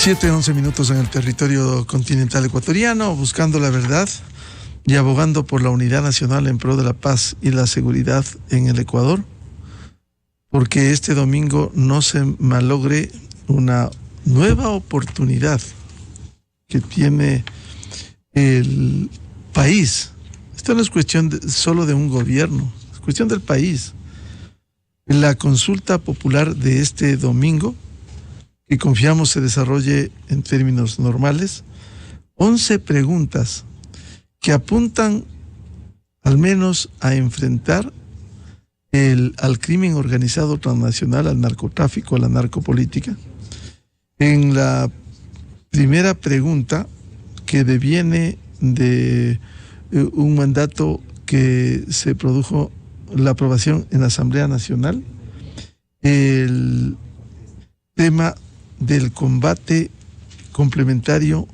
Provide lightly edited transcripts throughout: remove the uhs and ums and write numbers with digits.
7:11 en el territorio continental ecuatoriano, buscando la verdad y abogando por la unidad nacional en pro de la paz y la seguridad en el Ecuador, porque este domingo no se malogre una nueva oportunidad que tiene el país. Esto no es cuestión solo de un gobierno, es cuestión del país. La consulta popular de este domingo, que confiamos se desarrolle en términos normales, 11 preguntas que apuntan al menos a enfrentar al crimen organizado transnacional, al narcotráfico, a la narcopolítica. En la primera pregunta, que deviene de un mandato que se produjo la aprobación en la Asamblea Nacional, el tema del combate complementario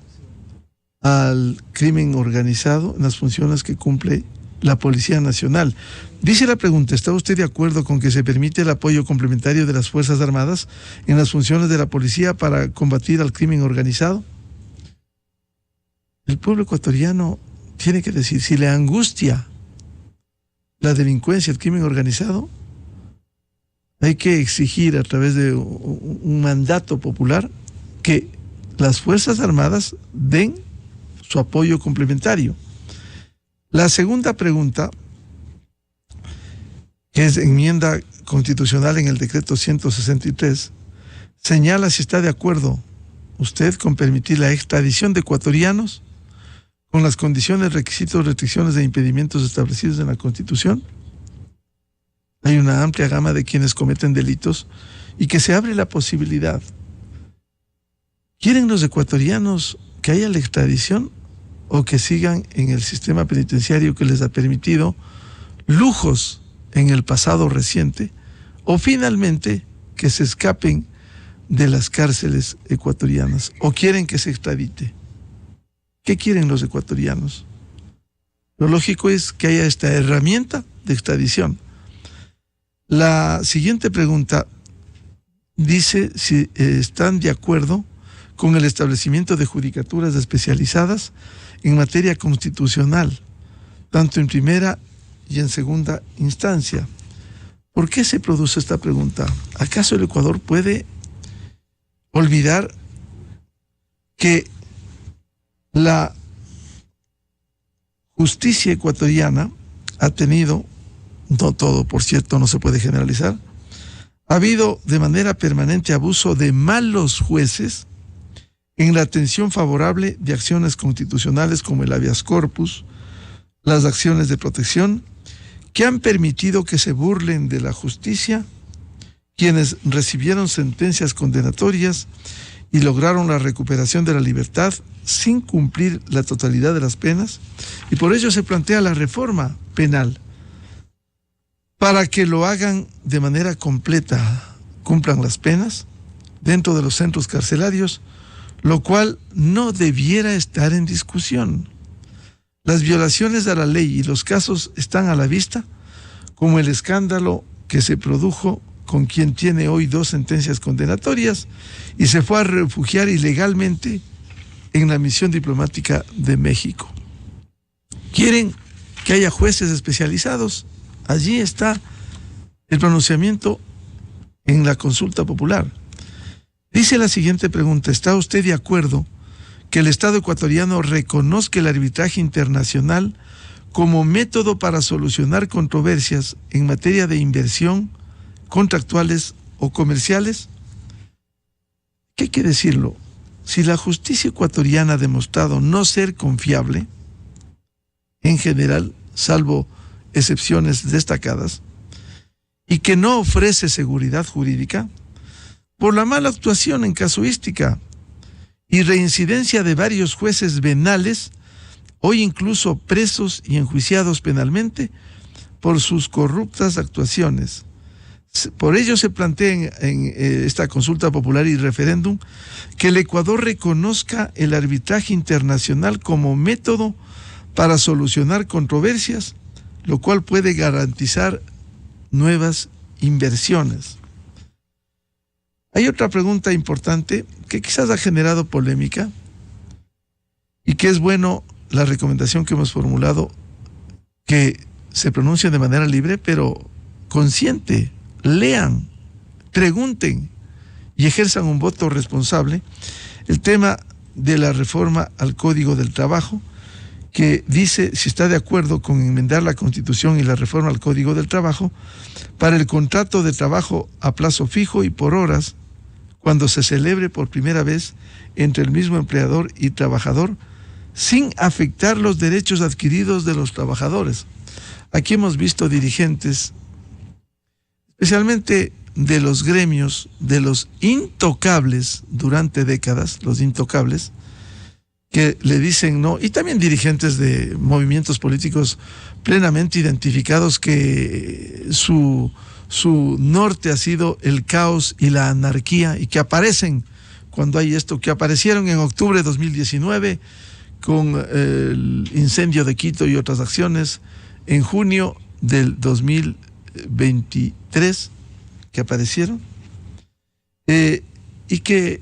al crimen organizado en las funciones que cumple la Policía Nacional. Dice la pregunta: ¿está usted de acuerdo con que se permite el apoyo complementario de las Fuerzas Armadas en las funciones de la policía para combatir al crimen organizado? El pueblo ecuatoriano tiene que decir si le angustia la delincuencia, el crimen organizado. Hay que exigir a través de un mandato popular que las Fuerzas Armadas den su apoyo complementario. La segunda pregunta, que es enmienda constitucional en el decreto 163, señala si está de acuerdo usted con permitir la extradición de ecuatorianos con las condiciones, requisitos, restricciones e impedimentos establecidos en la Constitución. Hay una amplia gama de quienes cometen delitos y que se abre la posibilidad. ¿Quieren los ecuatorianos que haya la extradición o que sigan en el sistema penitenciario que les ha permitido lujos en el pasado reciente, o finalmente que se escapen de las cárceles ecuatorianas, o quieren que se extradite? ¿Qué quieren los ecuatorianos? Lo lógico es que haya esta herramienta de extradición. La siguiente pregunta dice si están de acuerdo con el establecimiento de judicaturas especializadas en materia constitucional, tanto en primera y en segunda instancia. ¿Por qué se produce esta pregunta? ¿Acaso el Ecuador puede olvidar que la justicia ecuatoriana ha tenido, no todo, por cierto, no se puede generalizar, ha habido de manera permanente abuso de malos jueces en la atención favorable de acciones constitucionales como el habeas corpus, las acciones de protección, que han permitido que se burlen de la justicia quienes recibieron sentencias condenatorias y lograron la recuperación de la libertad sin cumplir la totalidad de las penas, y por ello se plantea la reforma penal, para que lo hagan de manera completa, cumplan las penas dentro de los centros carcelarios, lo cual no debiera estar en discusión. Las violaciones a la ley y los casos están a la vista, como el escándalo que se produjo con quien tiene hoy 2 sentencias condenatorias y se fue a refugiar ilegalmente en la misión diplomática de México. ¿Quieren que haya jueces especializados? Allí está el pronunciamiento en la consulta popular. Dice la siguiente pregunta: ¿está usted de acuerdo que el Estado ecuatoriano reconozca el arbitraje internacional como método para solucionar controversias en materia de inversión, contractuales o comerciales? ¿Qué hay que decirlo? Si la justicia ecuatoriana ha demostrado no ser confiable, en general, salvo excepciones destacadas, y que no ofrece seguridad jurídica, por la mala actuación en casuística y reincidencia de varios jueces venales, hoy incluso presos y enjuiciados penalmente por sus corruptas actuaciones. Por ello se plantea en esta consulta popular y referéndum que el Ecuador reconozca el arbitraje internacional como método para solucionar controversias, lo cual puede garantizar nuevas inversiones. Hay otra pregunta importante que quizás ha generado polémica y que es bueno la recomendación que hemos formulado, que se pronuncien de manera libre, pero consciente, lean, pregunten y ejerzan un voto responsable. El tema de la reforma al Código del Trabajo, que dice si está de acuerdo con enmendar la Constitución y la reforma al Código del Trabajo para el contrato de trabajo a plazo fijo y por horas, cuando se celebre por primera vez entre el mismo empleador y trabajador, sin afectar los derechos adquiridos de los trabajadores. Aquí hemos visto dirigentes, especialmente de los gremios, de los intocables durante décadas, los intocables, que le dicen no, y también dirigentes de movimientos políticos plenamente identificados que su norte ha sido el caos y la anarquía, y que aparecen cuando hay esto, que aparecieron en octubre de 2019 con el incendio de Quito y otras acciones, en junio del 2023 que aparecieron, y que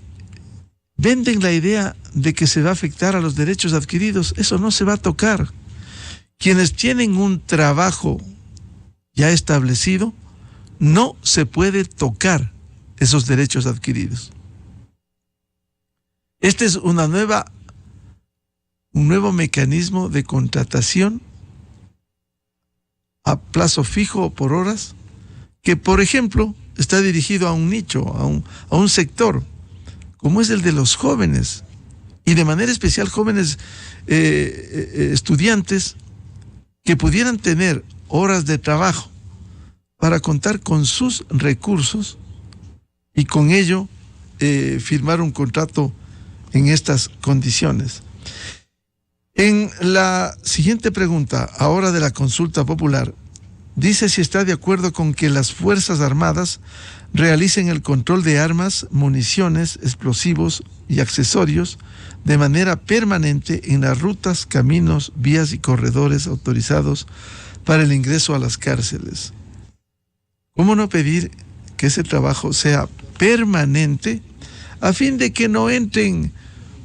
venden la idea de que se va a afectar a los derechos adquiridos. Eso no se va a tocar. Quienes tienen un trabajo ya establecido, no se puede tocar esos derechos adquiridos. Este es un nuevo mecanismo de contratación a plazo fijo o por horas, que por ejemplo está dirigido a un nicho, a un sector, como es el de los jóvenes, y de manera especial jóvenes estudiantes que pudieran tener horas de trabajo para contar con sus recursos y con ello firmar un contrato en estas condiciones. En la siguiente pregunta, ahora de la consulta popular, dice si está de acuerdo con que las Fuerzas Armadas realicen el control de armas, municiones, explosivos y accesorios de manera permanente en las rutas, caminos, vías y corredores autorizados para el ingreso a las cárceles. ¿Cómo no pedir que ese trabajo sea permanente a fin de que no entren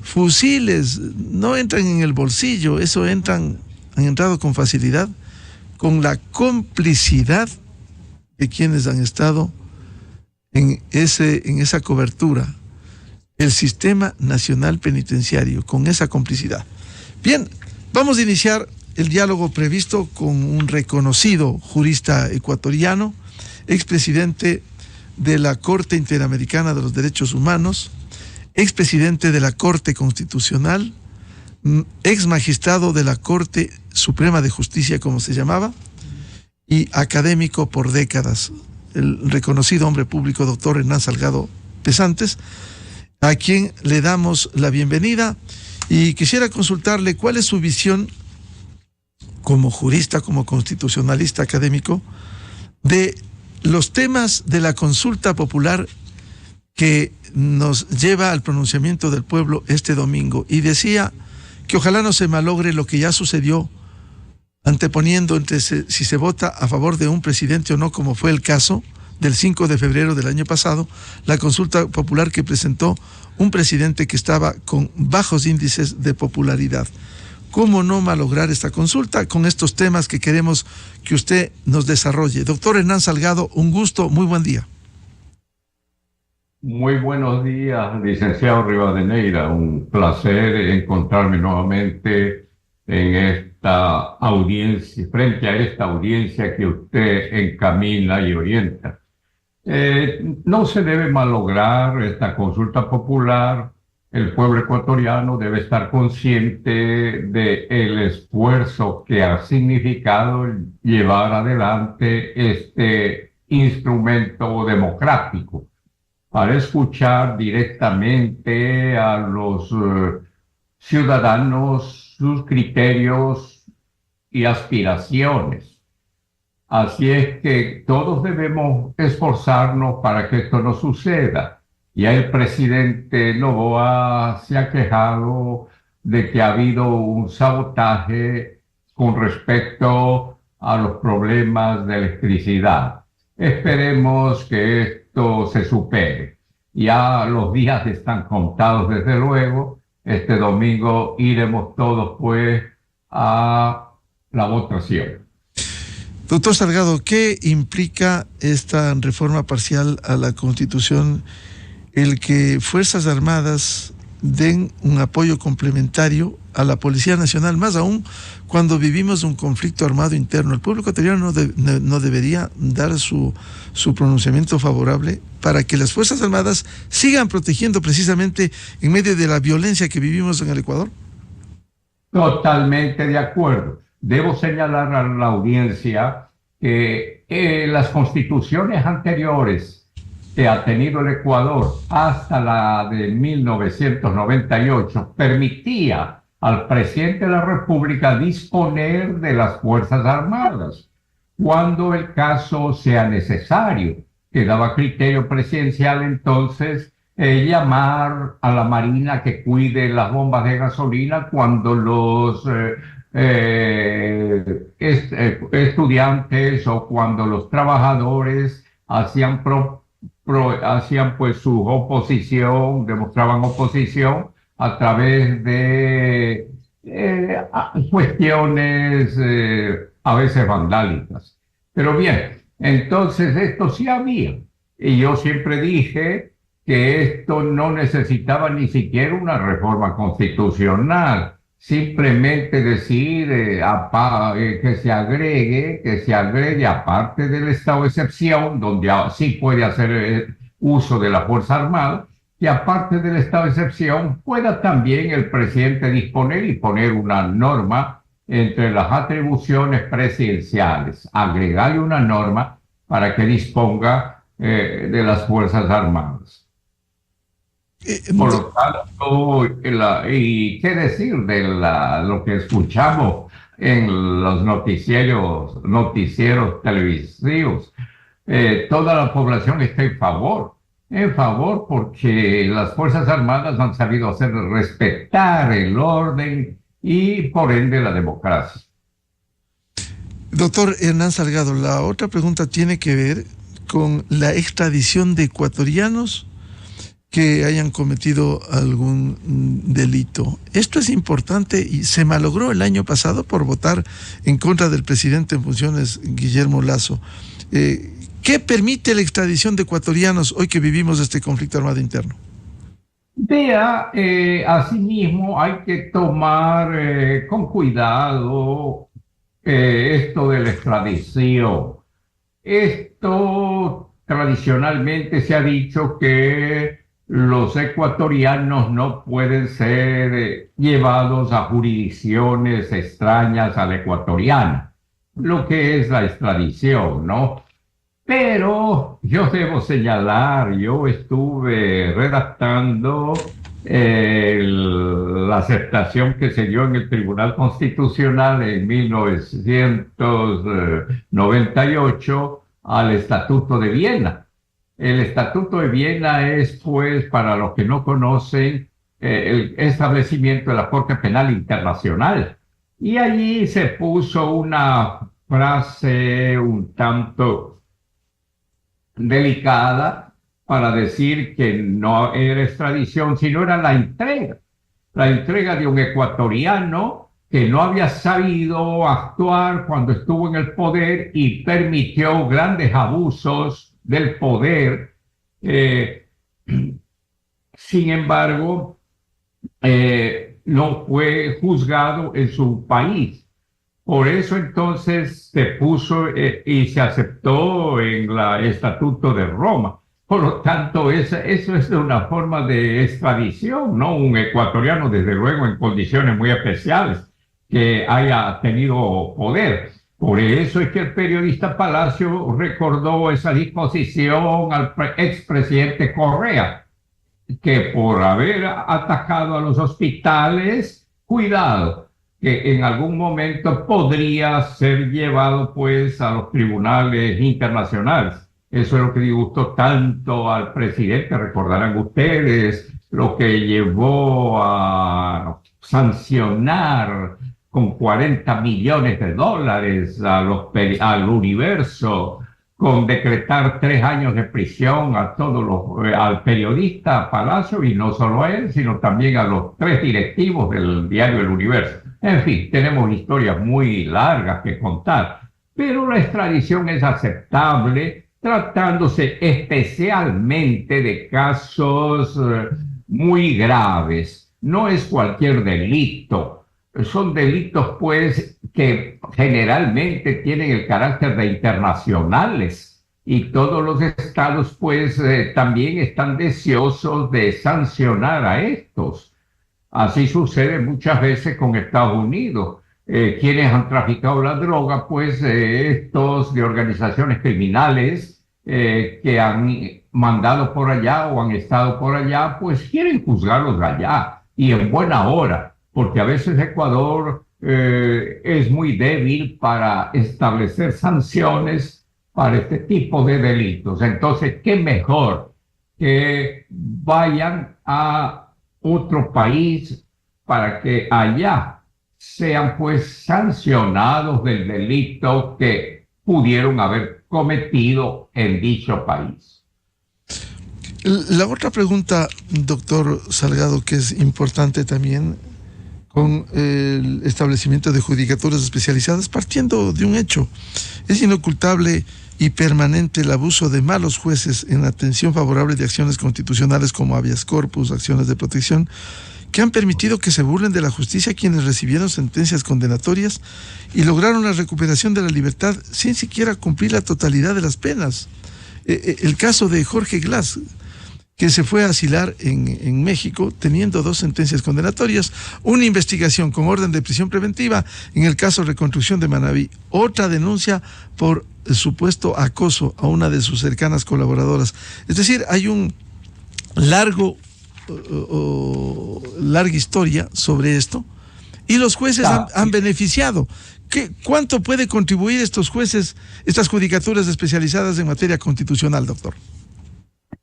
fusiles, no entran en el bolsillo? Eso han entrado con facilidad, con la complicidad de quienes han estado en esa cobertura, el Sistema Nacional Penitenciario, con esa complicidad. Bien, vamos a iniciar el diálogo previsto con un reconocido jurista ecuatoriano, expresidente de la Corte Interamericana de los Derechos Humanos, expresidente de la Corte Constitucional, ex magistrado de la Corte Suprema de Justicia, como se llamaba, y académico por décadas, el reconocido hombre público doctor Hernán Salgado Pesantes, a quien le damos la bienvenida, y quisiera consultarle cuál es su visión como jurista, como constitucionalista académico, de los temas de la consulta popular que nos lleva al pronunciamiento del pueblo este domingo. Y decía que ojalá no se malogre lo que ya sucedió, anteponiendo si se vota a favor de un presidente o no, como fue el caso del 5 de febrero del año pasado, la consulta popular que presentó un presidente que estaba con bajos índices de popularidad. ¿Cómo no malograr esta consulta con estos temas que queremos que usted nos desarrolle? Doctor Hernán Salgado, un gusto, muy buen día. Muy buenos días, licenciado Rivadeneira. Un placer encontrarme nuevamente en esta audiencia, frente a esta audiencia que usted encamina y orienta. No se debe malograr esta consulta popular. El pueblo ecuatoriano debe estar consciente del esfuerzo que ha significado llevar adelante este instrumento democrático, para escuchar directamente a los ciudadanos sus criterios y aspiraciones. Así es que todos debemos esforzarnos para que esto no suceda. Ya el presidente Noboa se ha quejado de que ha habido un sabotaje con respecto a los problemas de electricidad. Esperemos que esto se supere. Ya los días están contados, desde luego. Este domingo iremos todos, pues, a la votación. Doctor Salgado, ¿qué implica esta reforma parcial a la Constitución, el que Fuerzas Armadas den un apoyo complementario a la Policía Nacional, más aún cuando vivimos un conflicto armado interno? El pueblo ecuatoriano no debería dar su pronunciamiento favorable para que las Fuerzas Armadas sigan protegiendo precisamente en medio de la violencia que vivimos en el Ecuador. Totalmente de acuerdo. Debo señalar a la audiencia que las constituciones anteriores que ha tenido el Ecuador hasta la de 1998 permitía al presidente de la República disponer de las Fuerzas Armadas cuando el caso sea necesario. Quedaba criterio presidencial entonces llamar a la Marina que cuide las bombas de gasolina cuando los estudiantes o cuando los trabajadores hacían pues su oposición, demostraban oposición a través de cuestiones a veces vandálicas. Pero bien, entonces esto sí había. Y yo siempre dije que esto no necesitaba ni siquiera una reforma constitucional. Simplemente decir que se agregue aparte del estado de excepción, donde sí puede hacer uso de la Fuerza Armada, que aparte del estado de excepción pueda también el presidente disponer y poner una norma entre las atribuciones presidenciales, agregarle una norma para que disponga de las Fuerzas Armadas. Por lo tanto, y qué decir de lo que escuchamos en los noticieros televisivos. Toda la población está en favor porque las Fuerzas Armadas han sabido hacer respetar el orden y por ende la democracia. Doctor Hernán Salgado, la otra pregunta tiene que ver con la extradición de ecuatorianos que hayan cometido algún delito. Esto es importante y se malogró el año pasado por votar en contra del presidente en funciones, Guillermo Lasso. ¿Qué permite la extradición de ecuatorianos hoy que vivimos este conflicto armado interno? Vea, asimismo hay que tomar con cuidado esto de la extradición. Esto tradicionalmente se ha dicho que los ecuatorianos no pueden ser llevados a jurisdicciones extrañas a la ecuatoriana, lo que es la extradición, ¿no? Pero yo debo señalar, yo estuve redactando la aceptación que se dio en el Tribunal Constitucional en 1998 al Estatuto de Viena. El Estatuto de Viena es, pues, para los que no conocen, el establecimiento de la Corte Penal Internacional. Y allí se puso una frase un tanto delicada para decir que no era extradición, sino era la entrega de un ecuatoriano que no había sabido actuar cuando estuvo en el poder y permitió grandes abusos del poder. Sin embargo, no fue juzgado en su país. Por eso entonces se puso y se aceptó en el Estatuto de Roma. Por lo tanto, eso es una forma de extradición, ¿no? Un ecuatoriano, desde luego, en condiciones muy especiales, que haya tenido poder. Por eso es que el periodista Palacio recordó esa disposición al expresidente Correa, que por haber atacado a los hospitales, cuidado, que en algún momento podría ser llevado pues a los tribunales internacionales. Eso es lo que disgustó tanto al presidente. Recordarán ustedes lo que llevó a sancionar con $40 millones al universo con decretar 3 años de prisión a todos al periodista Palacio, y no solo a él, sino también a los 3 directivos del diario El Universo. En fin, tenemos historias muy largas que contar, pero la extradición es aceptable tratándose especialmente de casos muy graves. No es cualquier delito. Son delitos, pues, que generalmente tienen el carácter de internacionales, y todos los estados, pues, también están deseosos de sancionar a estos. Así sucede muchas veces con Estados Unidos. Quienes han traficado la droga, pues, estos de organizaciones criminales que han mandado por allá o han estado por allá, pues quieren juzgarlos allá, y en buena hora, porque a veces Ecuador es muy débil para establecer sanciones para este tipo de delitos. Entonces, ¿qué mejor que vayan a otro país para que allá sean, pues, sancionados del delito que pudieron haber cometido en dicho país? La otra pregunta, doctor Salgado, que es importante también, con el establecimiento de judicaturas especializadas, partiendo de un hecho: es inocultable y permanente el abuso de malos jueces en atención favorable de acciones constitucionales como habeas corpus, acciones de protección, que han permitido que se burlen de la justicia quienes recibieron sentencias condenatorias y lograron la recuperación de la libertad sin siquiera cumplir la totalidad de las penas. El caso de Jorge Glass, que se fue a asilar en México teniendo 2 sentencias condenatorias, una investigación con orden de prisión preventiva en el caso Reconstrucción de Manabí, otra denuncia por supuesto acoso a una de sus cercanas colaboradoras. Es decir, hay un larga historia sobre esto, y los jueces han beneficiado. ¿Cuánto puede contribuir estos jueces, estas judicaturas especializadas en materia constitucional, doctor?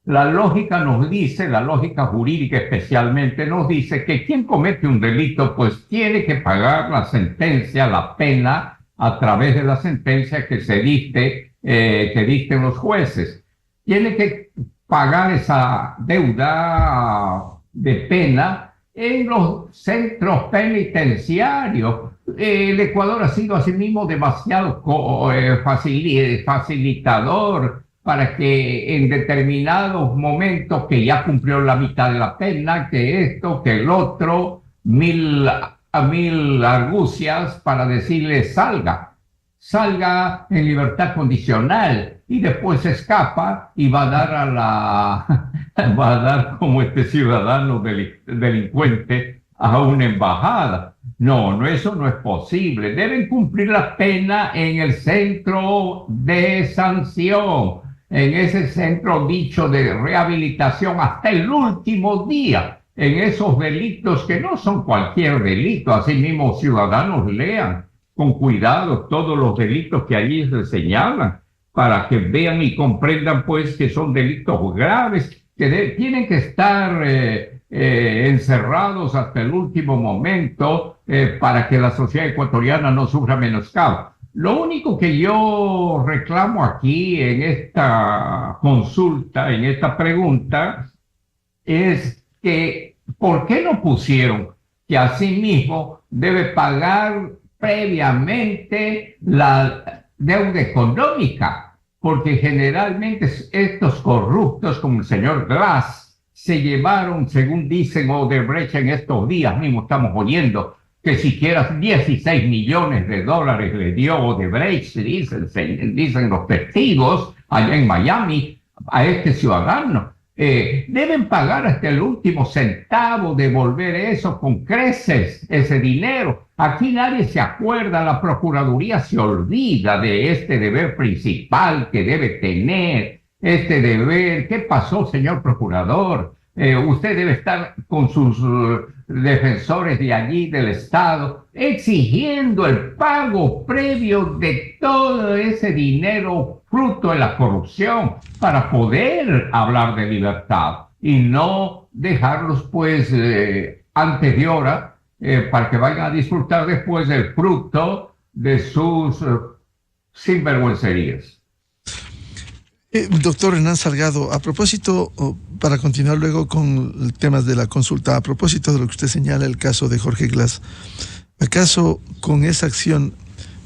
La lógica nos dice, la lógica jurídica especialmente nos dice que quien comete un delito, pues tiene que pagar la sentencia, la pena, a través de la sentencia que que dicten los jueces. Tiene que pagar esa deuda de pena en los centros penitenciarios. El Ecuador ha sido asimismo demasiado facilitador para que en determinados momentos, que ya cumplió la mitad de la pena, que esto, que el otro, mil argucias para decirle salga en libertad condicional, y después se escapa y va a dar va a dar como este ciudadano delincuente a una embajada. No, eso no es posible. Deben cumplir la pena en el centro de sanción, en ese centro dicho de rehabilitación, hasta el último día, en esos delitos que no son cualquier delito. Asimismo, ciudadanos, lean con cuidado todos los delitos que allí se señalan, para que vean y comprendan, pues, que son delitos graves, que tienen que estar encerrados hasta el último momento, para que la sociedad ecuatoriana no sufra menoscabo. Lo único que yo reclamo aquí en esta consulta, en esta pregunta, es que ¿por qué no pusieron que asimismo debe pagar previamente la deuda económica? Porque generalmente estos corruptos, como el señor Glass, se llevaron, según dicen Odebrecht en estos días mismo, estamos oyendo que siquiera 16 millones de dólares le dio Odebrecht, dicen los testigos allá en Miami, a este ciudadano. Deben pagar hasta el último centavo, devolver eso con creces, ese dinero. Aquí nadie se acuerda, la Procuraduría se olvida de este deber principal que debe tener, este deber. ¿Qué pasó, señor procurador? Usted debe estar con sus defensores de allí, del Estado, exigiendo el pago previo de todo ese dinero fruto de la corrupción para poder hablar de libertad, y no dejarlos, pues, antes de hora, para que vayan a disfrutar después del fruto de sus sinvergüencerías. Doctor Hernán Salgado, a propósito, para continuar luego con temas de la consulta, a propósito de lo que usted señala, el caso de Jorge Glass, ¿acaso con esa acción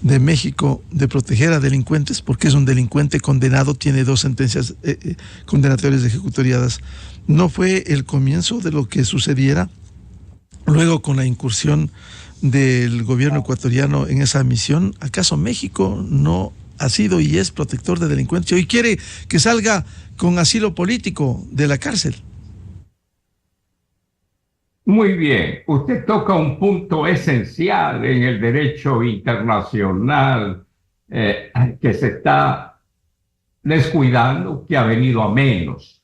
de México de proteger a delincuentes, porque es un delincuente condenado, tiene 2 sentencias condenatorias ejecutoriadas, no fue el comienzo de lo que sucediera luego con la incursión del gobierno ecuatoriano en esa misión? ¿Acaso México no ha sido y es protector de delincuentes y hoy quiere que salga con asilo político de la cárcel? Muy bien, usted toca un punto esencial en el derecho internacional que se está descuidando, que ha venido a menos.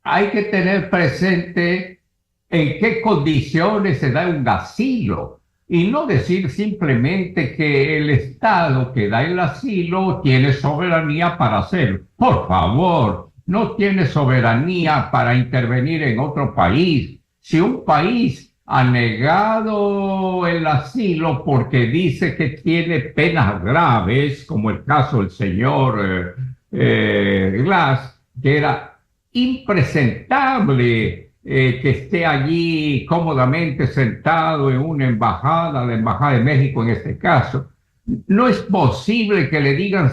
Hay que tener presente en qué condiciones se da un asilo y no decir simplemente que el Estado que da el asilo tiene soberanía para hacerlo. Por favor, no tiene soberanía para intervenir en otro país. Si un país ha negado el asilo porque dice que tiene penas graves, como el caso del señor Glass, que era impresentable que esté allí cómodamente sentado en una embajada, la Embajada de México en este caso, no es posible que le digan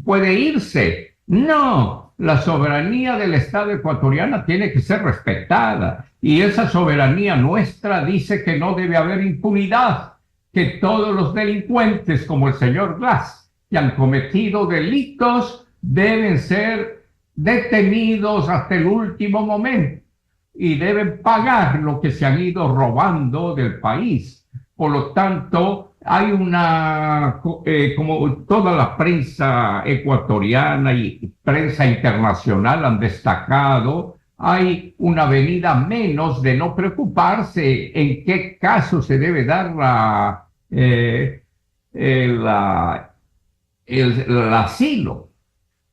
puede irse. No, la soberanía del Estado ecuatoriano tiene que ser respetada. Y esa soberanía nuestra dice que no debe haber impunidad, que todos los delincuentes, como el señor Glass, que han cometido delitos, deben ser detenidos hasta el último momento y deben pagar lo que se han ido robando del país. Por lo tanto, hay como toda la prensa ecuatoriana y prensa internacional han destacado, hay una venida menos de no preocuparse en qué caso se debe dar el asilo.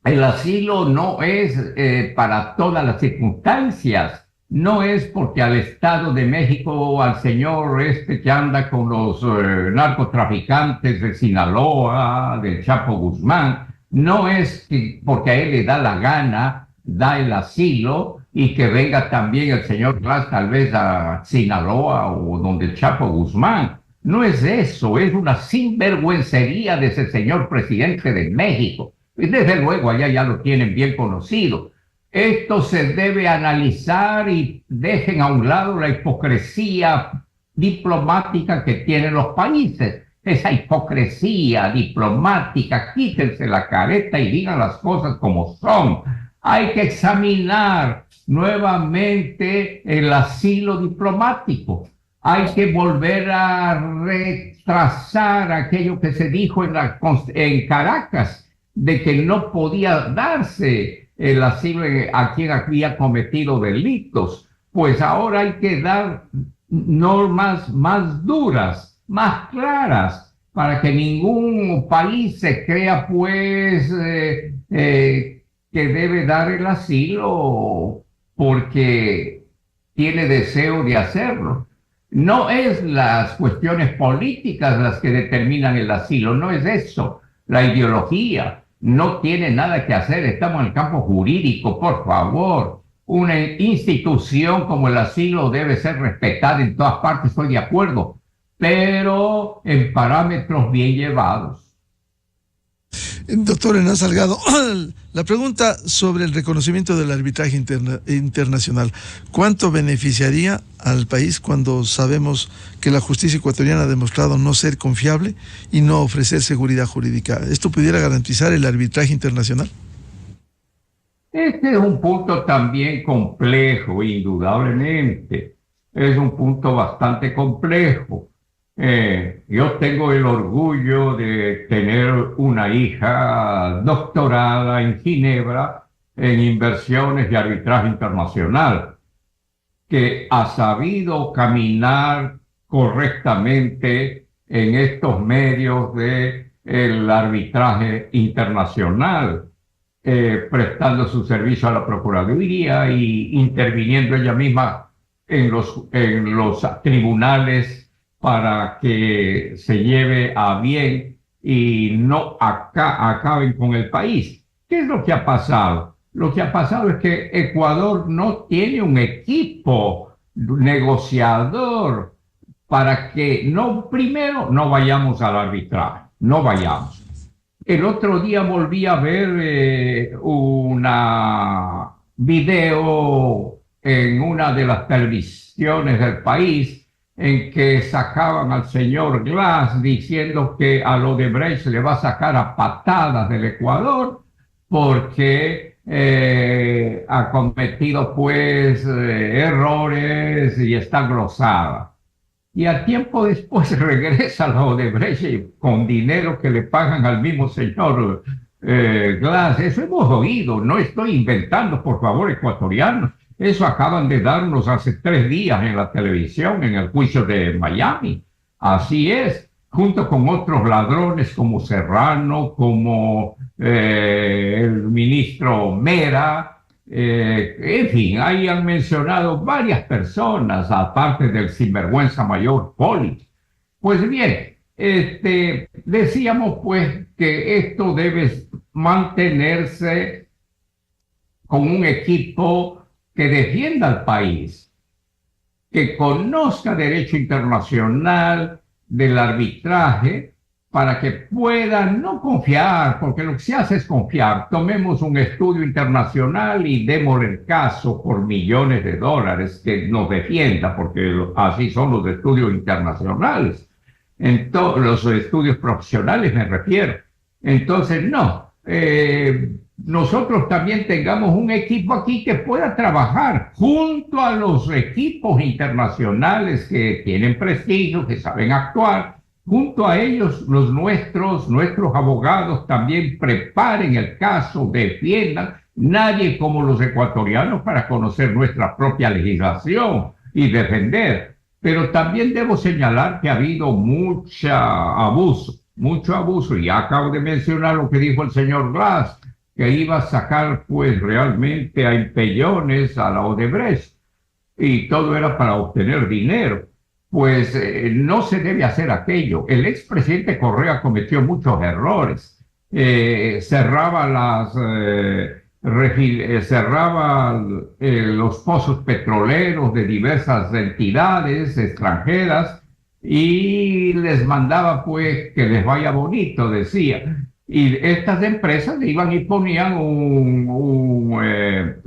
El asilo no es para todas las circunstancias, no es porque al Estado de México o al señor que anda con los narcotraficantes de Sinaloa, del Chapo Guzmán, no es porque a él le da la gana, da el asilo, y que venga también el señor Glass tal vez a Sinaloa o donde el Chapo Guzmán. No es eso, es una sinvergüencería de ese señor presidente de México. Y desde luego allá ya lo tienen bien conocido. Esto se debe analizar y dejen a un lado la hipocresía diplomática que tienen los países. Esa hipocresía diplomática, quítense la careta y digan las cosas como son. Hay que examinar nuevamente el asilo diplomático. Hay que volver a retrasar aquello que se dijo en Caracas, de que no podía darse el asilo a quien había cometido delitos. Pues ahora hay que dar normas más duras, más claras, para que ningún país se crea, pues, que debe dar el asilo porque tiene deseo de hacerlo. No es las cuestiones políticas las que determinan el asilo, no es eso. La ideología no tiene nada que hacer, estamos en el campo jurídico, por favor. Una institución como el asilo debe ser respetada en todas partes, estoy de acuerdo, pero en parámetros bien llevados. Doctor Hernán Salgado, la pregunta sobre el reconocimiento del arbitraje internacional. ¿Cuánto beneficiaría al país cuando sabemos que la justicia ecuatoriana ha demostrado no ser confiable y no ofrecer seguridad jurídica? ¿Esto pudiera garantizar el arbitraje internacional? Este es un punto también complejo, indudablemente. Es un punto bastante complejo. Yo tengo el orgullo de tener una hija doctorada en Ginebra en inversiones de arbitraje internacional, que ha sabido caminar correctamente en estos medios del arbitraje internacional, prestando su servicio a la Procuraduría y interviniendo ella misma en los tribunales para que se lleve a bien y no acaben con el país. ¿Qué es lo que ha pasado? Lo que ha pasado es que Ecuador no tiene un equipo negociador para que primero no vayamos al arbitraje, no vayamos. El otro día volví a ver una video en una de las televisiones del país en que sacaban al señor Glass diciendo que a Odebrecht le va a sacar a patadas del Ecuador porque ha cometido pues errores y está glosada. Y a tiempo después regresa a la Odebrecht con dinero que le pagan al mismo señor Glass. Eso hemos oído, no estoy inventando, por favor, ecuatorianos. Eso acaban de darnos hace 3 días en la televisión, en el juicio de Miami. Así es, junto con otros ladrones como Serrano, como el ministro Mera. En fin, ahí han mencionado varias personas, aparte del sinvergüenza mayor Poli. Pues bien, decíamos pues que esto debe mantenerse con un equipo que defienda al país, que conozca derecho internacional del arbitraje, para que puedan no confiar, porque lo que se hace es confiar. Tomemos un estudio internacional y démosle el caso por millones de dólares que nos defienda, porque así son los estudios internacionales. En los estudios profesionales me refiero. Entonces, no. Nosotros también tengamos un equipo aquí que pueda trabajar junto a los equipos internacionales que tienen prestigio, que saben actuar. Junto a ellos, nuestros abogados también preparen el caso, defiendan. Nadie como los ecuatorianos para conocer nuestra propia legislación y defender. Pero también debo señalar que ha habido mucho abuso. Y acabo de mencionar lo que dijo el señor Glass, que iba a sacar pues realmente a empellones a la Odebrecht. Y todo era para obtener dinero. Pues no se debe hacer aquello. El expresidente Correa cometió muchos errores. Cerraba los pozos petroleros de diversas entidades extranjeras y les mandaba pues que les vaya bonito, decía. Y estas empresas iban y ponían un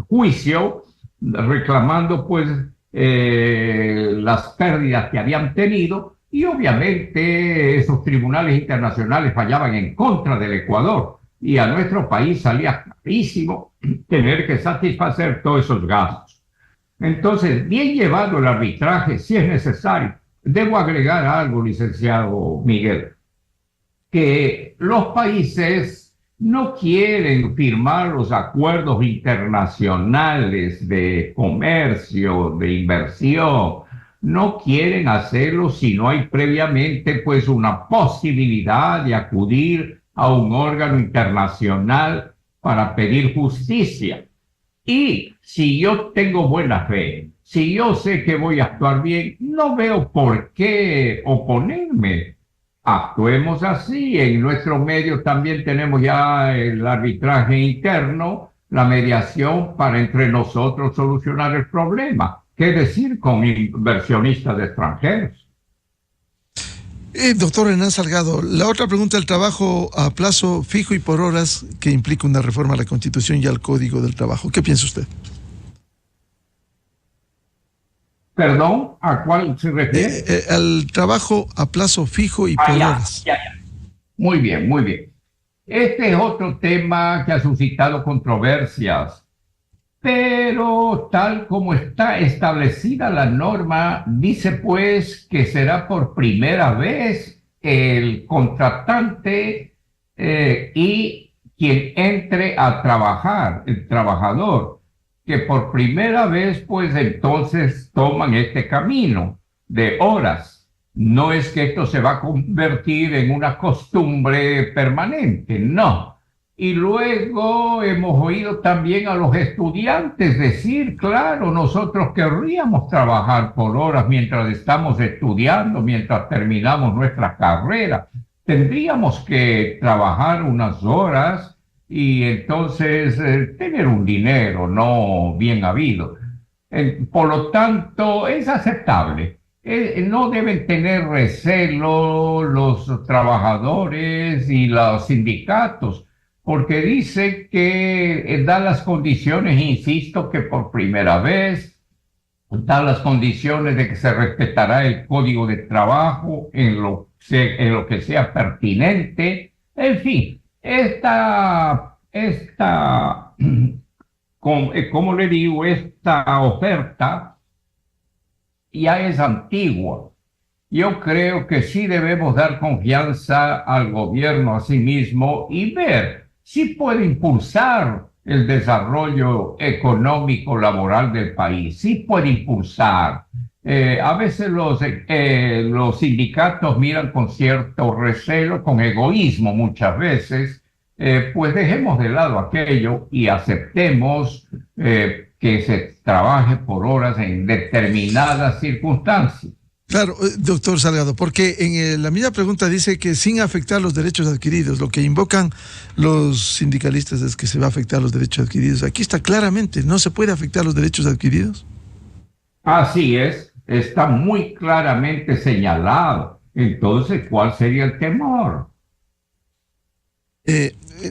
juicio reclamando pues las pérdidas que habían tenido, y obviamente esos tribunales internacionales fallaban en contra del Ecuador y a nuestro país salía carísimo tener que satisfacer todos esos gastos. Entonces, bien llevado el arbitraje, si es necesario. Debo agregar algo, licenciado Miguel, que los países no quieren firmar los acuerdos internacionales de comercio, de inversión. No quieren hacerlo si no hay previamente pues una posibilidad de acudir a un órgano internacional para pedir justicia. Y si yo tengo buena fe, si yo sé que voy a actuar bien, no veo por qué oponerme. Actuemos así. En nuestro medio también tenemos ya el arbitraje interno, la mediación para entre nosotros solucionar el problema. ¿Qué decir con inversionistas extranjeros? Doctor Hernán Salgado, la otra pregunta, el trabajo a plazo fijo y por horas, que implica una reforma a la Constitución y al Código del Trabajo. ¿Qué piensa usted? Perdón, ¿a cuál se refiere? Al trabajo a plazo fijo y por horas. Ya. Muy bien, muy bien. Este es otro tema que ha suscitado controversias, pero tal como está establecida la norma, dice pues que será por primera vez el contratante y quien entre a trabajar, el trabajador, que por primera vez pues entonces toman este camino de horas. No es que esto se va a convertir en una costumbre permanente, no. Y luego hemos oído también a los estudiantes decir, claro, nosotros querríamos trabajar por horas mientras estamos estudiando, mientras terminamos nuestra carrera. Tendríamos que trabajar unas horas y entonces tener un dinero no bien habido. Por lo tanto, es aceptable. No deben tener recelo los trabajadores y los sindicatos, porque dice que da las condiciones, insisto, que por primera vez da las condiciones de que se respetará el código de trabajo en lo que sea pertinente. En fin, como le digo, esta oferta ya es antigua. Yo creo que sí debemos dar confianza al gobierno a sí mismo y ver si puede impulsar el desarrollo económico laboral del país, sí puede impulsar. A veces los sindicatos miran con cierto recelo, con egoísmo muchas veces, pues dejemos de lado aquello y aceptemos que se trabaje por horas en determinadas circunstancias. Claro, doctor Salgado, porque en la misma pregunta dice que sin afectar los derechos adquiridos, lo que invocan los sindicalistas es que se va a afectar los derechos adquiridos. Aquí está claramente, no se puede afectar los derechos adquiridos. Así es, está muy claramente señalado. Entonces, ¿cuál sería el temor?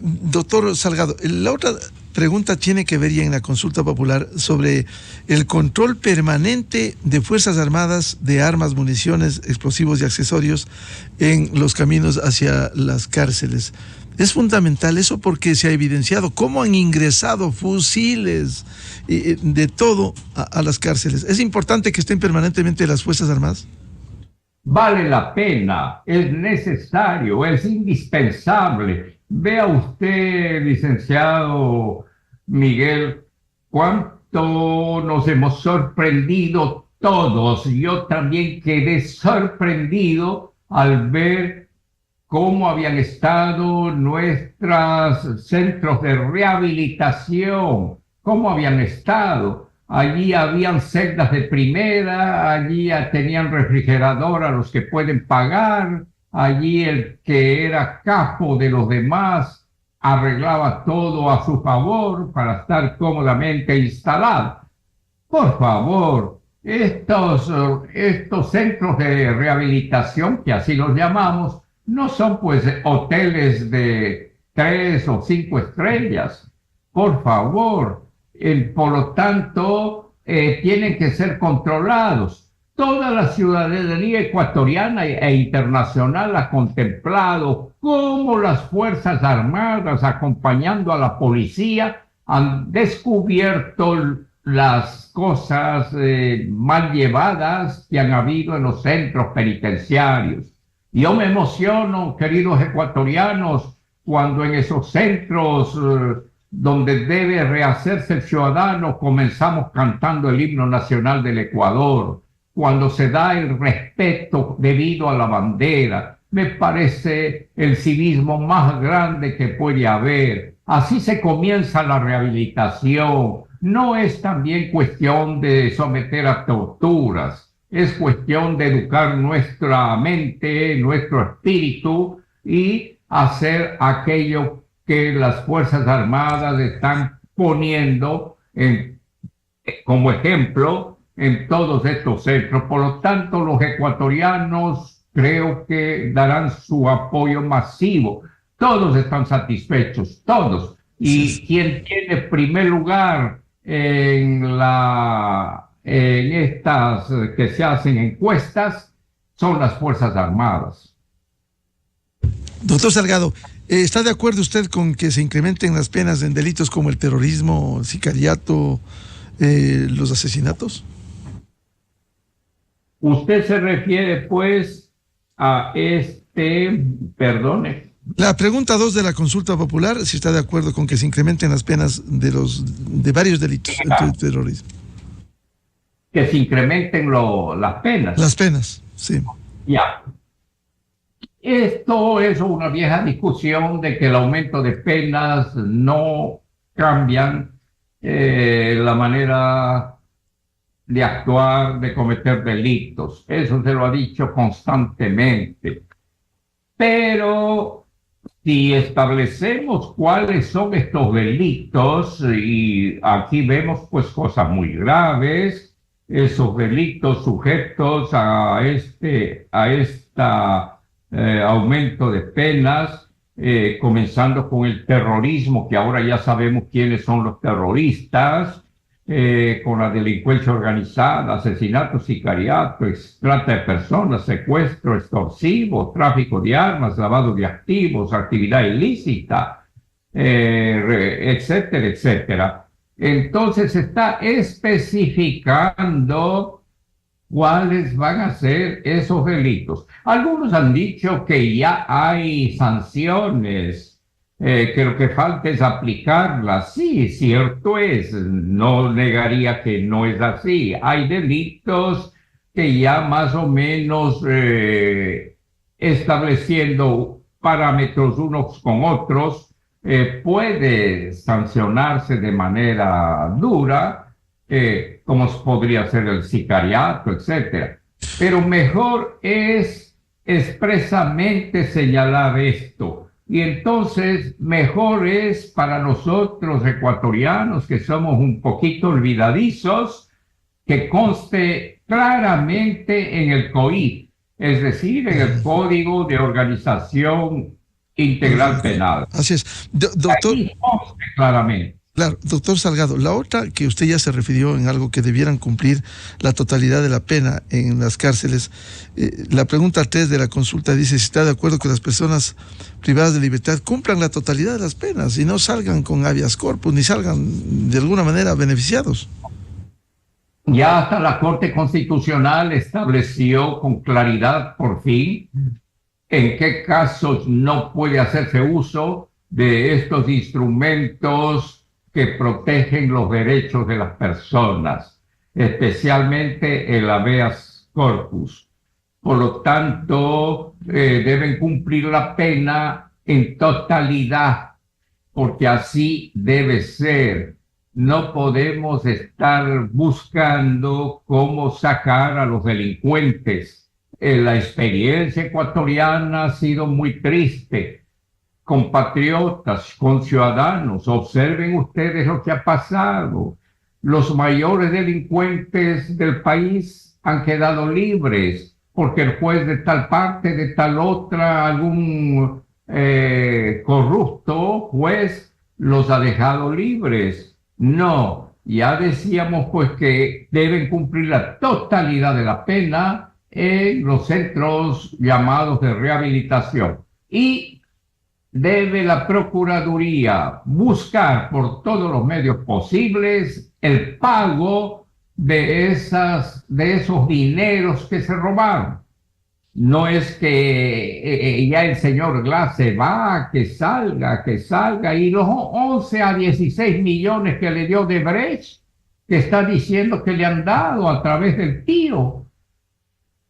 Doctor Salgado, la otra pregunta tiene que ver ya en la consulta popular sobre el control permanente de Fuerzas Armadas de armas, municiones, explosivos y accesorios en los caminos hacia las cárceles. Es fundamental eso porque se ha evidenciado cómo han ingresado fusiles de todo a las cárceles. ¿Es importante que estén permanentemente las Fuerzas Armadas? Vale la pena, es necesario, es indispensable. Vea usted, licenciado Miguel, cuánto nos hemos sorprendido todos. Yo también quedé sorprendido al ver cómo habían estado nuestros centros de rehabilitación, cómo habían estado. Allí habían celdas de primera, allí tenían refrigerador a los que pueden pagar, allí el que era capo de los demás arreglaba todo a su favor para estar cómodamente instalado. Por favor, estos centros de rehabilitación, que así los llamamos, no son pues hoteles de 3 o 5 estrellas. Por favor. Por lo tanto, tienen que ser controlados. Toda la ciudadanía ecuatoriana e internacional ha contemplado cómo las Fuerzas Armadas, acompañando a la policía, han descubierto las cosas mal llevadas que han habido en los centros penitenciarios. Yo me emociono, queridos ecuatorianos, cuando en esos centros donde debe rehacerse el ciudadano, comenzamos cantando el himno nacional del Ecuador, cuando se da el respeto debido a la bandera. Me parece el civismo más grande que puede haber. Así se comienza la rehabilitación. No es también cuestión de someter a torturas, es cuestión de educar nuestra mente, nuestro espíritu y hacer aquello que las Fuerzas Armadas están poniendo como ejemplo en todos estos centros. Por lo tanto, los ecuatorianos creo que darán su apoyo masivo. Todos están satisfechos, todos. Y quien tiene primer lugar en estas que se hacen encuestas son las Fuerzas Armadas. Doctor Salgado, ¿está de acuerdo usted con que se incrementen las penas en delitos como el terrorismo, el sicariato, los asesinatos? Usted se refiere, pues, a perdone. La pregunta 2 de la consulta popular, si está de acuerdo con que se incrementen las penas de varios delitos, entre terrorismo. Que se incrementen las penas. Las penas, sí. Ya. Esto es una vieja discusión de que el aumento de penas no cambian la manera de actuar, de cometer delitos. Eso se lo ha dicho constantemente. Pero si establecemos cuáles son estos delitos, y aquí vemos pues cosas muy graves, esos delitos sujetos a esta aumento de penas, comenzando con el terrorismo, que ahora ya sabemos quiénes son los terroristas, con la delincuencia organizada, asesinato, sicariato, trata de personas, secuestro extorsivo, tráfico de armas, lavado de activos, actividad ilícita, etcétera, etcétera. Entonces se está especificando cuáles van a ser esos delitos. Algunos han dicho que ya hay sanciones, que lo que falta es aplicarlas. Sí, cierto es, no negaría que no es así. Hay delitos que ya más o menos estableciendo parámetros unos con otros, puede sancionarse de manera dura, como podría ser el sicariato, etcétera. Pero mejor es expresamente señalar esto. Y entonces mejor es para nosotros ecuatorianos, que somos un poquito olvidadizos, que conste claramente en el COIP, es decir, en el Código de Organización Integral Penal. Así es. Doctor, ahí conste claramente. Claro, doctor Salgado, la otra que usted ya se refirió en algo que debieran cumplir la totalidad de la pena en las cárceles. La pregunta 3 de la consulta dice si está de acuerdo que las personas privadas de libertad cumplan la totalidad de las penas y no salgan con habeas corpus ni salgan de alguna manera beneficiados. Ya hasta la Corte Constitucional estableció con claridad, por fin, en qué casos no puede hacerse uso de estos instrumentos que protegen los derechos de las personas, especialmente el habeas corpus. Por lo tanto, deben cumplir la pena en totalidad, porque así debe ser. No podemos estar buscando cómo sacar a los delincuentes. La experiencia ecuatoriana ha sido muy triste. Compatriotas, conciudadanos, observen ustedes lo que ha pasado. Los mayores delincuentes del país han quedado libres porque el juez de tal parte, de tal otra, algún corrupto juez los ha dejado libres. No, ya decíamos pues que deben cumplir la totalidad de la pena en los centros llamados de rehabilitación. Y debe la Procuraduría buscar por todos los medios posibles el pago de esos dineros que se robaron. No es que ya el señor Glass se va, que salga, y los 11 a 16 millones que le dio Odebrecht, que está diciendo que le han dado a través del tío.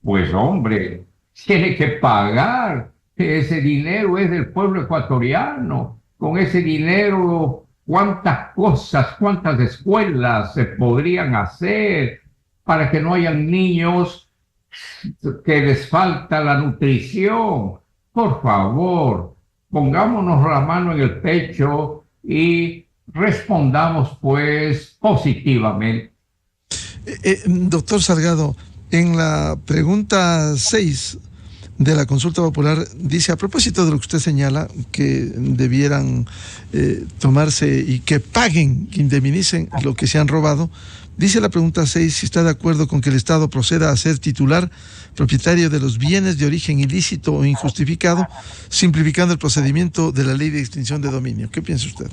Pues hombre, tiene que pagar. Ese dinero es del pueblo ecuatoriano. Con ese dinero, cuántas cosas, cuántas escuelas se podrían hacer para que no hayan niños que les falta la nutrición. Por favor, pongámonos la mano en el pecho y respondamos pues positivamente. Doctor Salgado, en la pregunta 6 de la consulta popular dice, a propósito de lo que usted señala, que debieran tomarse y que paguen, que indemnicen lo que se han robado, dice la pregunta 6 si está de acuerdo con que el Estado proceda a ser titular propietario de los bienes de origen ilícito o injustificado, simplificando el procedimiento de la ley de extinción de dominio. ¿Qué piensa usted?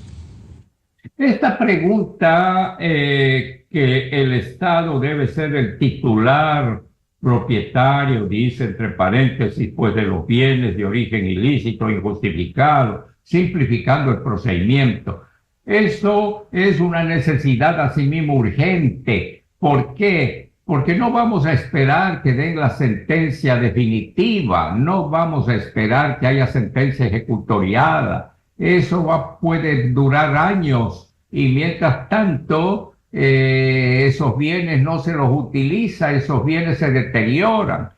Esta pregunta, que el Estado debe ser el titular propietario, dice entre paréntesis, pues de los bienes de origen ilícito, injustificado, simplificando el procedimiento. Eso es una necesidad asimismo urgente. ¿Por qué? Porque no vamos a esperar que den la sentencia definitiva, no vamos a esperar que haya sentencia ejecutoriada. Eso puede durar años y mientras tanto esos bienes no se los utiliza, esos bienes se deterioran.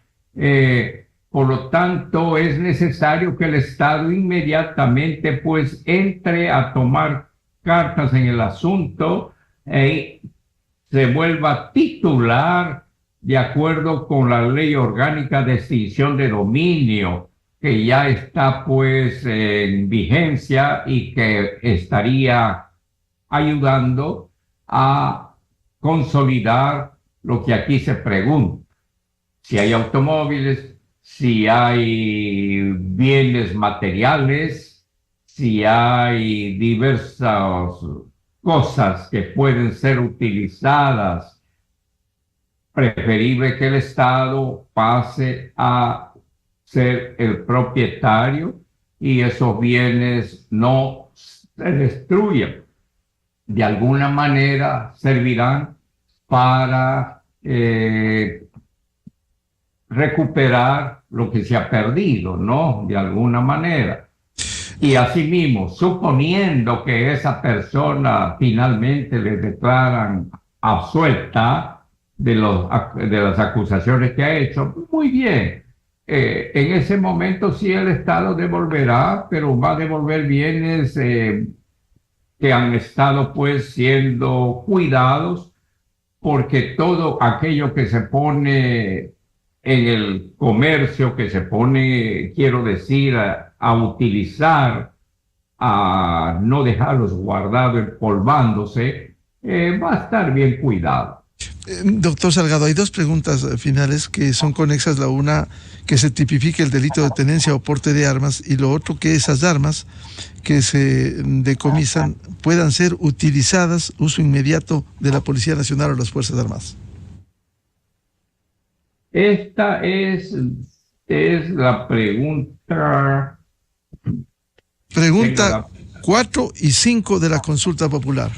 Por lo tanto, es necesario que el Estado inmediatamente pues entre a tomar cartas en el asunto e se vuelva titular de acuerdo con la Ley Orgánica de Extinción de Dominio, que ya está pues en vigencia y que estaría ayudando a consolidar lo que aquí se pregunta. Si hay automóviles, si hay bienes materiales, si hay diversas cosas que pueden ser utilizadas, preferible que el Estado pase a ser el propietario y esos bienes no se destruyan. De alguna manera servirán para recuperar lo que se ha perdido, ¿no? De alguna manera. Y asimismo, suponiendo que esa persona finalmente le declaran absuelta de las acusaciones que ha hecho, muy bien. En ese momento sí el Estado devolverá, pero va a devolver bienes que han estado pues siendo cuidados, porque todo aquello que se pone en el comercio, que se pone, quiero decir, a utilizar, a no dejarlos guardados, empolvándose, va a estar bien cuidado. Doctor Salgado, hay dos preguntas finales que son conexas. La una, que se tipifique el delito de tenencia o porte de armas, y lo otro, que esas armas que se decomisan puedan ser utilizadas, uso inmediato de la Policía Nacional o las Fuerzas Armadas. Esta es la pregunta. Pregunta 4 y 5 de la consulta popular.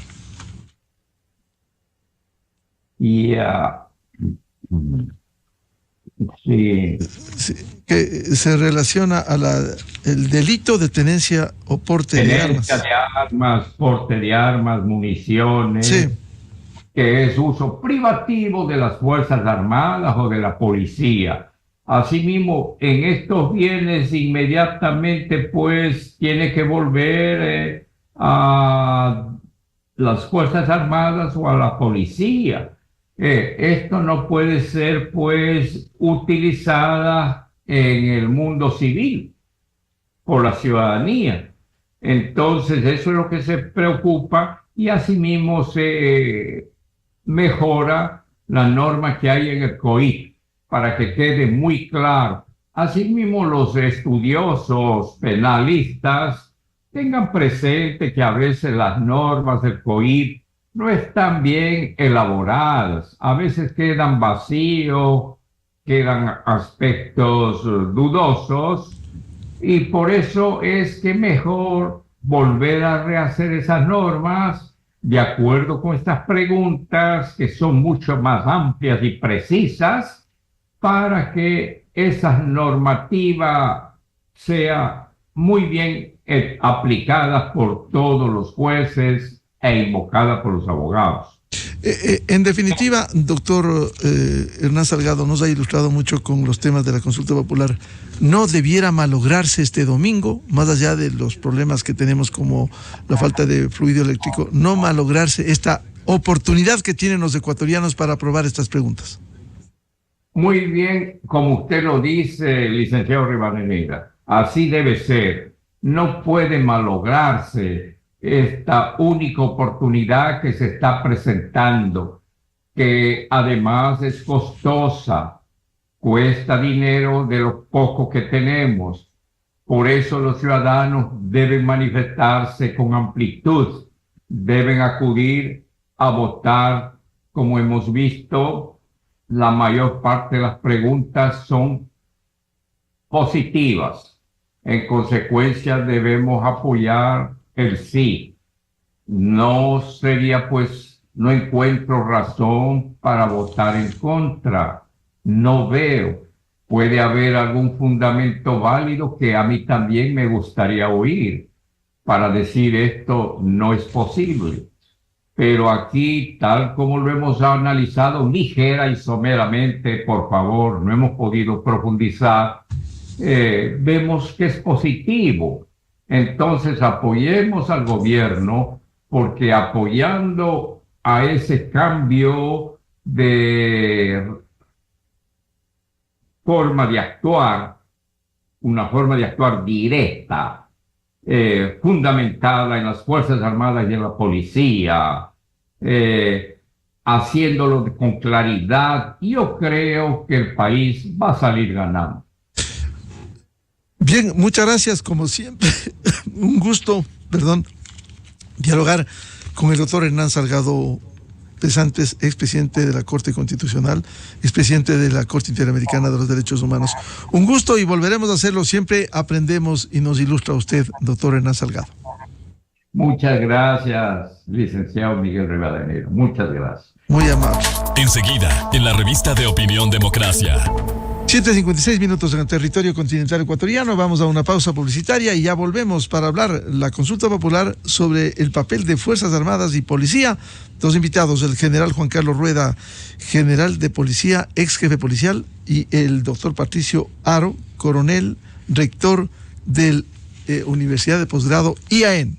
Ya. Sí. Sí, que se relaciona a el delito de tenencia o porte de armas. Tenencia de armas, porte de armas, municiones, Sí. que es uso privativo de las Fuerzas Armadas o de la policía. Asimismo, en estos bienes inmediatamente pues tiene que volver a las Fuerzas Armadas o a la policía. Esto no puede ser pues utilizada en el mundo civil por la ciudadanía. Entonces eso es lo que se preocupa, y asimismo se mejora la norma que hay en el COIP para que quede muy claro. Asimismo, los estudiosos penalistas tengan presente que a veces las normas del COIP no están bien elaboradas, a veces quedan vacíos, quedan aspectos dudosos, y por eso es que mejor volver a rehacer esas normas de acuerdo con estas preguntas, que son mucho más amplias y precisas, para que esa normativa sea muy bien aplicada por todos los jueces e invocada por los abogados. En definitiva, doctor Hernán Salgado nos ha ilustrado mucho con los temas de la consulta popular. No debiera malograrse este domingo, más allá de los problemas que tenemos como la falta de fluido eléctrico, no malograrse esta oportunidad que tienen los ecuatorianos para aprobar estas preguntas. Muy bien, como usted lo dice, licenciado Rivadeneira, así debe ser. No puede malograrse esta única oportunidad que se está presentando, que además es costosa, cuesta dinero de lo poco que tenemos. Por eso los ciudadanos deben manifestarse con amplitud, deben acudir a votar. Como hemos visto, la mayor parte de las preguntas son positivas. En consecuencia, debemos apoyar el sí. No sería pues, no encuentro razón para votar en contra. No veo. Puede haber algún fundamento válido que a mí también me gustaría oír para decir esto no es posible. Pero aquí, tal como lo hemos analizado ligera y someramente, por favor, no hemos podido profundizar. vemos que es positivo. Entonces apoyemos al gobierno, porque apoyando a ese cambio de forma de actuar, una forma de actuar directa, fundamentada en las Fuerzas Armadas y en la policía, haciéndolo con claridad, yo creo que el país va a salir ganando. Bien, muchas gracias, como siempre. Un gusto, dialogar con el doctor Hernán Salgado Pesantes, expresidente de la Corte Constitucional, expresidente de la Corte Interamericana de los Derechos Humanos. Un gusto y volveremos a hacerlo. Siempre aprendemos y nos ilustra usted, doctor Hernán Salgado. Muchas gracias, licenciado Miguel Rivadeneira. Muchas gracias. Muy amable. Enseguida, en la revista de Opinión Democracia. 7:56 minutos en el territorio continental ecuatoriano. Vamos a una pausa publicitaria y ya volvemos para hablar la consulta popular sobre el papel de Fuerzas Armadas y Policía. Dos invitados, el general Juan Carlos Rueda, general de policía, ex jefe policial, y el doctor Patricio Haro, coronel, rector de Universidad de Posgrado IAEN.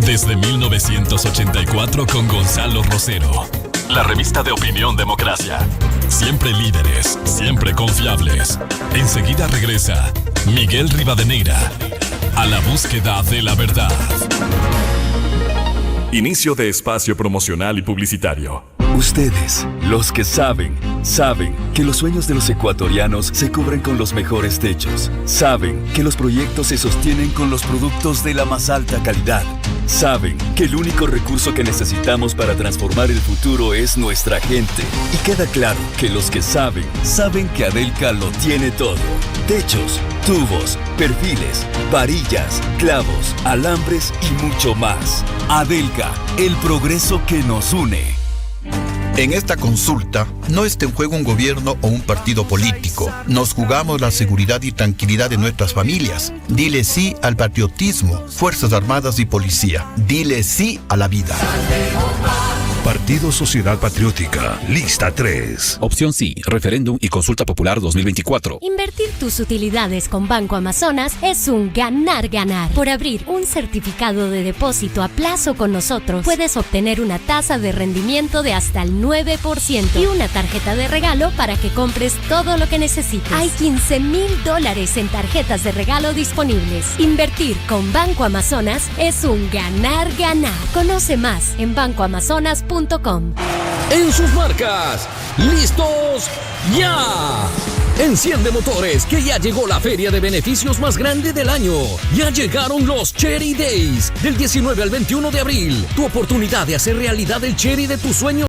Desde 1984 con Gonzalo Rosero. La revista de Opinión Democracia. Siempre líderes, siempre confiables. Enseguida regresa Miguel Rivadeneira a la búsqueda de la verdad. Inicio de espacio promocional y publicitario. Ustedes, los que saben que los sueños de los ecuatorianos se cubren con los mejores techos. Saben que los proyectos se sostienen con los productos de la más alta calidad. Saben que el único recurso que necesitamos para transformar el futuro es nuestra gente. Y queda claro que los que saben que Adelca lo tiene todo. Techos, tubos, perfiles, varillas, clavos, alambres y mucho más. Adelca, el progreso que nos une. En esta consulta no está en juego un gobierno o un partido político. Nos jugamos la seguridad y tranquilidad de nuestras familias. Dile sí al patriotismo, Fuerzas Armadas y Policía. Dile sí a la vida. Partido Sociedad Patriótica, lista 3. Opción sí, referéndum y consulta popular 2024. Invertir tus utilidades con Banco Amazonas es un ganar-ganar. Por abrir un certificado de depósito a plazo con nosotros, puedes obtener una tasa de rendimiento de hasta el 9% y una tarjeta de regalo para que compres todo lo que necesites. Hay $15,000 en tarjetas de regalo disponibles. Invertir con Banco Amazonas es un ganar-ganar. Conoce más en bancoamazonas.com. En sus marcas, listos, ya. Enciende motores, que ya llegó la feria de beneficios más grande del año. Ya llegaron los Cherry Days, del 19 al 21 de abril. Tu oportunidad de hacer realidad el Cherry de tus sueños